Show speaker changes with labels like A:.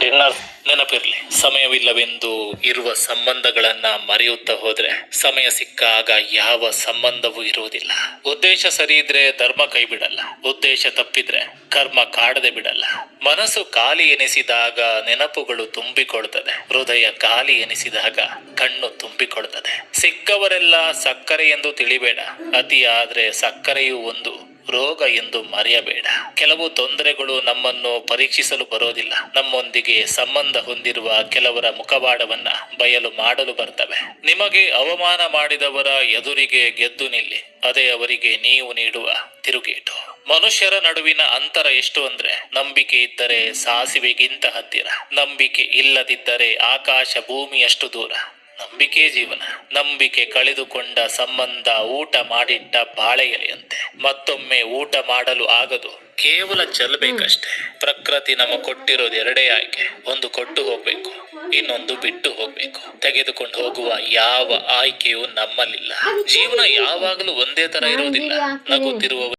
A: Dinner ನೆನಪಿರ್ಲಿ, ಸಮಯವಿಲ್ಲವೆಂದು ಇರುವ ಸಂಬಂಧಗಳನ್ನ ಮರೆಯುತ್ತಾ ಹೋದ್ರೆ ಸಮಯ ಸಿಕ್ಕಾಗ ಯಾವ ಸಂಬಂಧವೂ ಇರುವುದಿಲ್ಲ. ಉದ್ದೇಶ ಸರಿ ಇದ್ರೆ ಧರ್ಮ ಕೈ ಬಿಡಲ್ಲ, ಉದ್ದೇಶ ತಪ್ಪಿದ್ರೆ ಕರ್ಮ ಕಾಡದೆ ಬಿಡಲ್ಲ. ಮನಸ್ಸು ಖಾಲಿ ಎನಿಸಿದಾಗ ನೆನಪುಗಳು ತುಂಬಿಕೊಳ್ತದೆ, ಹೃದಯ ಖಾಲಿ ಎನಿಸಿದಾಗ ಕಣ್ಣು ತುಂಬಿಕೊಳ್ತದೆ. ಸಿಕ್ಕವರೆಲ್ಲ ಸಕ್ಕರೆ ಎಂದು ತಿಳಿಬೇಡ, ಅತಿಯಾದ್ರೆ ಸಕ್ಕರೆಯೂ ಒಂದು ರೋಗ ಎಂದು ಮರೆಯಬೇಡ. ಕೆಲವು ತೊಂದರೆಗಳು ನಮ್ಮನ್ನು ಪರೀಕ್ಷಿಸಲು ಬರೋದಿಲ್ಲ, ನಮ್ಮೊಂದಿಗೆ ಸಂಬಂಧ ಹೊಂದಿರುವ ಕೆಲವರ ಮುಖವಾಡವನ್ನ ಬಯಲು ಮಾಡಲು ಬರ್ತವೆ. ನಿಮಗೆ ಅವಮಾನ ಮಾಡಿದವರ ಎದುರಿಗೆ ಗೆದ್ದು ನಿಲ್ಲಿ, ಅದೇ ಅವರಿಗೆ ನೀವು ನೀಡುವ ತಿರುಗೇಟು. ಮನುಷ್ಯರ ನಡುವಿನ ಅಂತರ ಎಷ್ಟು ಅಂದ್ರೆ, ನಂಬಿಕೆ ಇದ್ದರೆ ಸಾಸಿವೆಗಿಂತ ಹತ್ತಿರ, ನಂಬಿಕೆ ಇಲ್ಲದಿದ್ದರೆ ಆಕಾಶ ಭೂಮಿಯಷ್ಟು ದೂರ. ನಂಬಿಕೆ ಜೀವನ. ನಂಬಿಕೆ ಕಳೆದುಕೊಂಡ ಸಂಬಂಧ ಊಟ ಮಾಡಿಟ್ಟ ಬಾಳೆ ಎಲೆಯಂತೆ, ಮತ್ತೊಮ್ಮೆ ಊಟ ಮಾಡಲು ಆಗದು, ಕೇವಲ ಚೆಲ್ಲಬೇಕಷ್ಟೆ. ಪ್ರಕೃತಿ ನಮ ಕೊಟ್ಟಿರೋದು ಎರಡೇ ಆಯ್ಕೆ, ಒಂದು ಕೊಟ್ಟು ಹೋಗ್ಬೇಕು, ಇನ್ನೊಂದು ಬಿಟ್ಟು ಹೋಗ್ಬೇಕು. ತೆಗೆದುಕೊಂಡು ಹೋಗುವ ಯಾವ ಆಯ್ಕೆಯೂ ನಮ್ಮಲ್ಲಿಲ್ಲ. ಜೀವನ ಯಾವಾಗಲೂ ಒಂದೇ ತರ ಇರೋದಿಲ್ಲ. ನಗುತ್ತಿರುವ